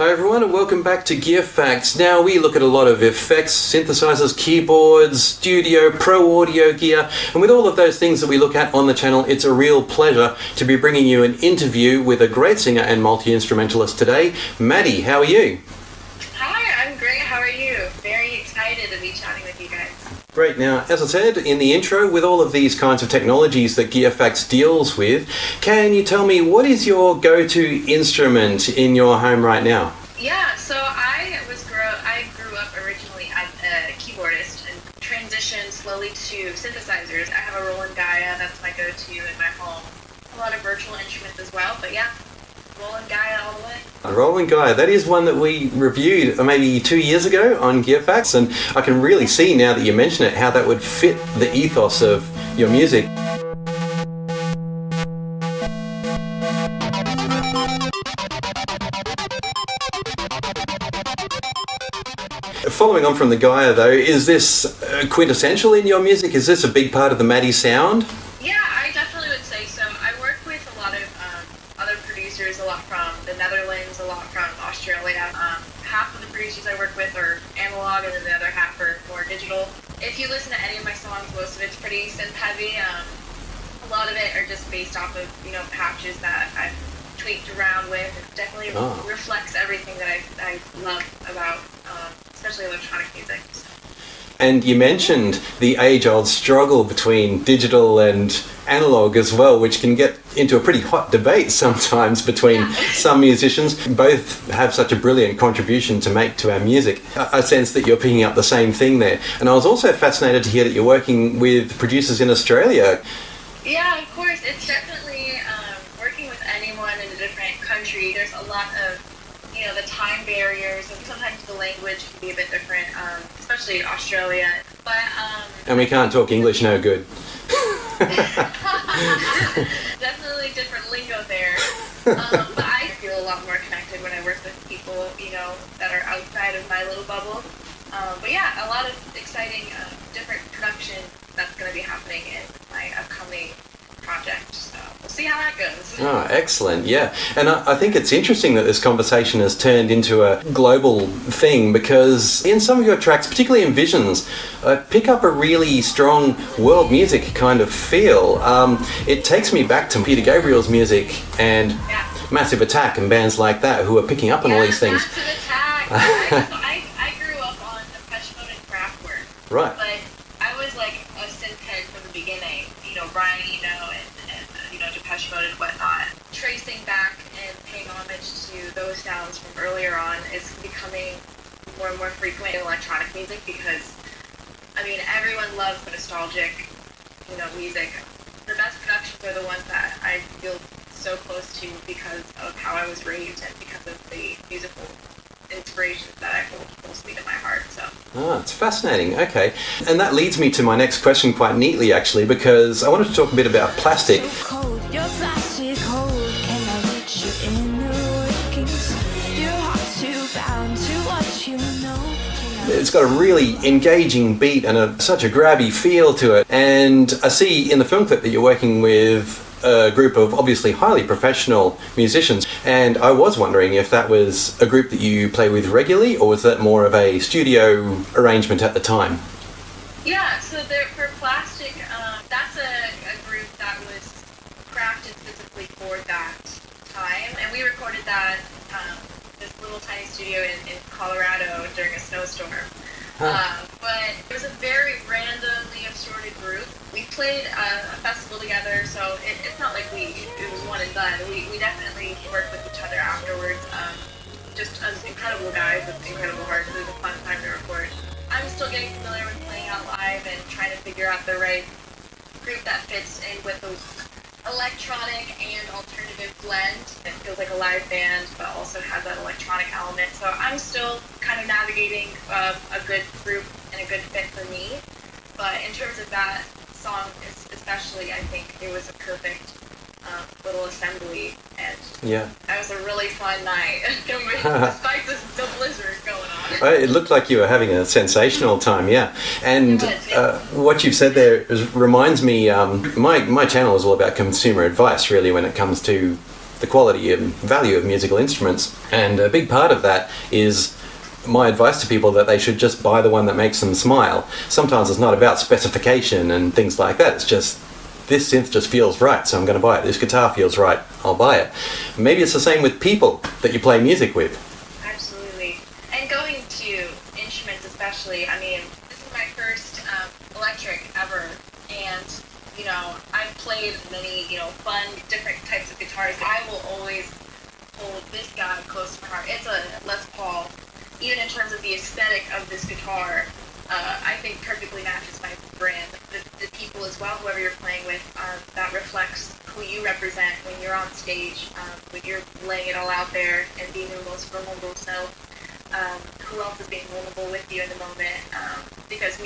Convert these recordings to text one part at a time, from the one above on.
Hi everyone and welcome back to Gear Facts. Now we look at a lot of effects, synthesizers, keyboards, studio, pro audio gear, and with all of those things that we look at on the channel, it's a real pleasure to be bringing you an interview with a great singer and multi-instrumentalist today. Madi, how are you? Hi, I'm great. How are you? Very excited to be chatting with you guys. Great. Now, as I said in the intro, with all of these kinds of technologies that Gear Facts deals with, can you tell me what is your go-to instrument in your home right now? Yeah, so I grew up originally as a keyboardist and transitioned slowly to synthesizers. I have a Roland Gaia, that's my go-to in my home. A lot of virtual instruments as well, but yeah, Roland Gaia all the way. A Roland Gaia, that is one that we reviewed maybe 2 years ago on Gear Facts, and I can really see now that you mention it how that would fit the ethos of your music. Following on from the Gaia though, is this quintessential in your music? Is this a big part of the Madi sound? Yeah, I definitely would say so. I work with a lot of other producers, a lot from the Netherlands, a lot from Australia. Half of the producers I work with are analog and then the other half are more digital. If you listen to any of my songs, most of it's pretty synth heavy. A lot of it are just based off of, patches that I've tweaked around with. It definitely reflects everything that I love about especially electronic music. And you mentioned the age-old struggle between digital and analog as well, which can get into a pretty hot debate sometimes between some musicians. Both have such a brilliant contribution to make to our music. I sense that you're picking up the same thing there. And I was also fascinated to hear that you're working with producers in Australia. Yeah, of course. It's definitely working with anyone in a different country. There's a lot of the time barriers, and sometimes the language can be a bit different, especially in Australia. But and we can't talk English no good. Definitely different lingo there. But I feel a lot more connected when I work with people, that are outside of my little bubble. But yeah, a lot of exciting different production that's going to be happening in my upcoming project, so we'll see how that goes. Oh, excellent, yeah. And I think it's interesting that this conversation has turned into a global thing, because in some of your tracks, particularly in Visions, pick up a really strong world music kind of feel. It takes me back to Peter Gabriel's music and Massive Attack and bands like that who are picking up on all these things. Massive Attack! I grew up on Depeche Mode and Kraftwerk. Right. But I was like a synth head from the beginning. Brian Eno and Depeche Mode and whatnot. Tracing back and paying homage to those sounds from earlier on is becoming more and more frequent in electronic music because, everyone loves nostalgic, music. The best productions are the ones that I feel so close to because of how I was raised and because of the musical inspirations that I hold closely to my heart. So. Oh, it's fascinating. Okay. And that leads me to my next question quite neatly, actually, because I wanted to talk a bit about plastic. It's got a really engaging beat and such a grabby feel to it. And I see in the film clip that you're working with a group of obviously highly professional musicians, and I was wondering if that was a group that you play with regularly, or was that more of a studio arrangement at the time? Yeah, so for Plastic, that's a group that was crafted specifically for that time, and we recorded that this little tiny studio in Colorado during a snowstorm. But it was a very randomly assorted group. We played a festival together, so it's not like it was one and done. We definitely worked with each other afterwards. Just incredible guys with incredible hearts. It was a fun time to record. I'm still getting familiar with playing out live and trying to figure out the right group that fits in with the electronic and alternative blend. It feels like a live band, but also has that electronic element. So I'm still kind of navigating a good group and a good fit for me. But in terms of that song, especially, I think it was a perfect little assembly, and that was a really fun night, despite the blizzard going on. It looked like you were having a sensational time, yeah. And what you've said there reminds me, my channel is all about consumer advice, really, when it comes to the the quality and value of musical instruments. And a big part of that is my advice to people that they should just buy the one that makes them smile. Sometimes it's not about specification and things like that. It's just, this synth just feels right, so I'm going to buy it. This guitar feels right, I'll buy it. Maybe it's the same with people that you play music with. Absolutely. And going to instruments especially, I mean, this is my first electric ever, and, you know, I've played many, you know, fun, different types of guitars. I will always hold this guy close to my heart. It's a Les Paul. Even in terms of the aesthetic of this guitar, I think perfectly matches my brand. The people as well, whoever you're playing with, that reflects who you represent when you're on stage, when you're laying it all out there and being your most vulnerable self. Who else is being vulnerable with you in the moment? Because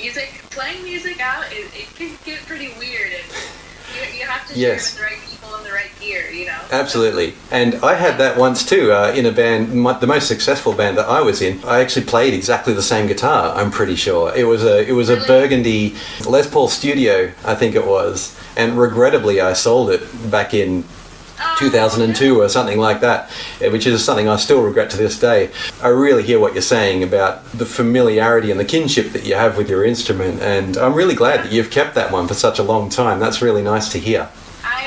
playing music out, it can get pretty weird, and you have to share with the right people and the right gear, you know? Absolutely. And I had that once too, in a band, the most successful band that I was in. I actually played exactly the same guitar, I'm pretty sure. It was a burgundy Les Paul Studio, I think it was. And regrettably, I sold it back in 2002 or something like that, which is something I still regret to this day. I really hear what you're saying about the familiarity and the kinship that you have with your instrument, and I'm really glad that you've kept that one for such a long time. That's really nice to hear. I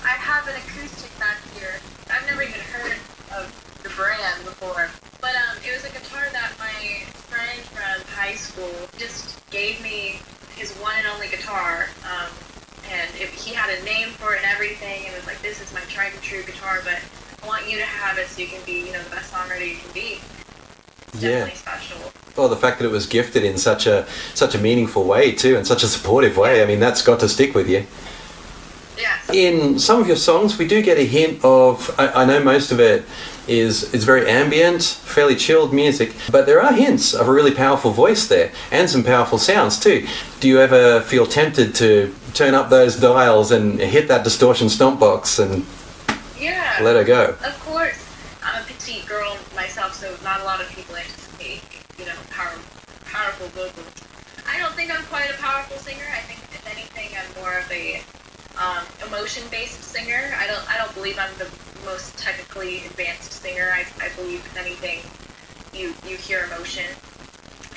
have an acoustic back here. I've never even heard of the brand before, but it was a guitar that my friend from high school just gave me, his one and only guitar. And he had a name for it and everything, and it was like, this is my tried and true guitar, but I want you to have it so you can be, you know, the best songwriter you can be. It's definitely special. Well, the fact that it was gifted in such a meaningful way too, and such a supportive way, I mean, that's got to stick with you. Yes. In some of your songs, we do get a hint of, I know most of it is very ambient, fairly chilled music, but there are hints of a really powerful voice there, and some powerful sounds too. Do you ever feel tempted to turn up those dials and hit that distortion stomp box and let her go? Of course. I'm a petite girl myself, so not a lot of people anticipate, you know, powerful vocals. I don't think I'm quite a powerful singer. I think, if anything, I'm more of a emotion-based singer. I don't believe I'm the most technically advanced singer. I believe, if anything, you hear emotion,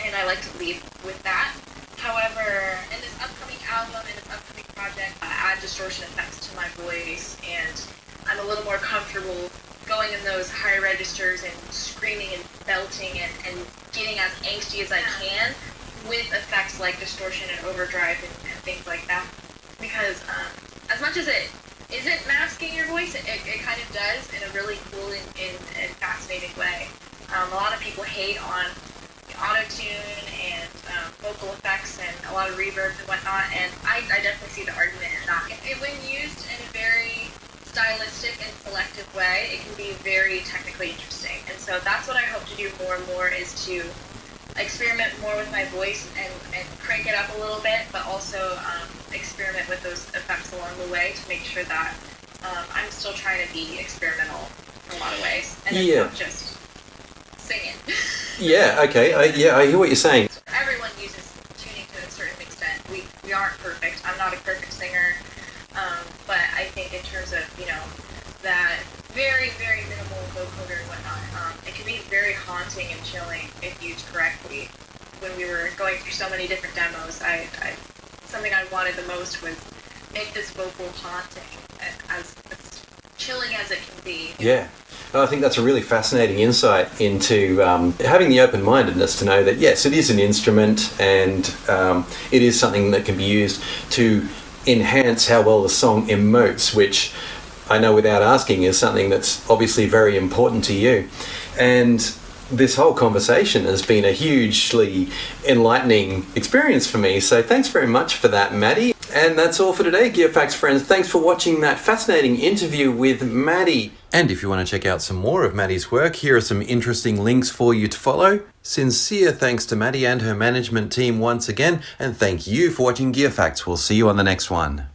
and I like to lead with that. However, in this upcoming album, in this upcoming project, I add distortion effects to my voice, and I'm a little more comfortable going in those higher registers and screaming and belting and getting as angsty as I can with effects like distortion and overdrive and things like that. Because as much as it isn't masking your voice, it kind of does in a really cool and fascinating way. A lot of people hate on auto-tune and vocal effects and a lot of reverb and whatnot, and I definitely see the argument in that. When used in a very stylistic and selective way, it can be very technically interesting. And so that's what I hope to do more and more, is to experiment more with my voice and crank it up a little bit, but also experiment with those effects along the way to make sure that I'm still trying to be experimental in a lot of ways, and it's not just singing. Yeah, okay, I hear what you're saying. Everyone uses tuning to a certain extent. We aren't perfect. I'm not a perfect singer, but I think in terms of, you know, that very, very minimal vocoder and whatnot, it can be very haunting and chilling if used correctly. When we were going through so many different demos, something I wanted the most was make this vocal haunting, as chilling as it can be. Yeah. I think that's a really fascinating insight into having the open-mindedness to know that, yes, it is an instrument, and it is something that can be used to enhance how well the song emotes, which I know without asking is something that's obviously very important to you. And this whole conversation has been a hugely enlightening experience for me, so thanks very much for that, Madi. And that's all for today, GearFacts friends. Thanks for watching that fascinating interview with Madi. And if you want to check out some more of Madi's work, here are some interesting links for you to follow. Sincere thanks to Madi and her management team once again, and thank you for watching GearFacts. We'll see you on the next one.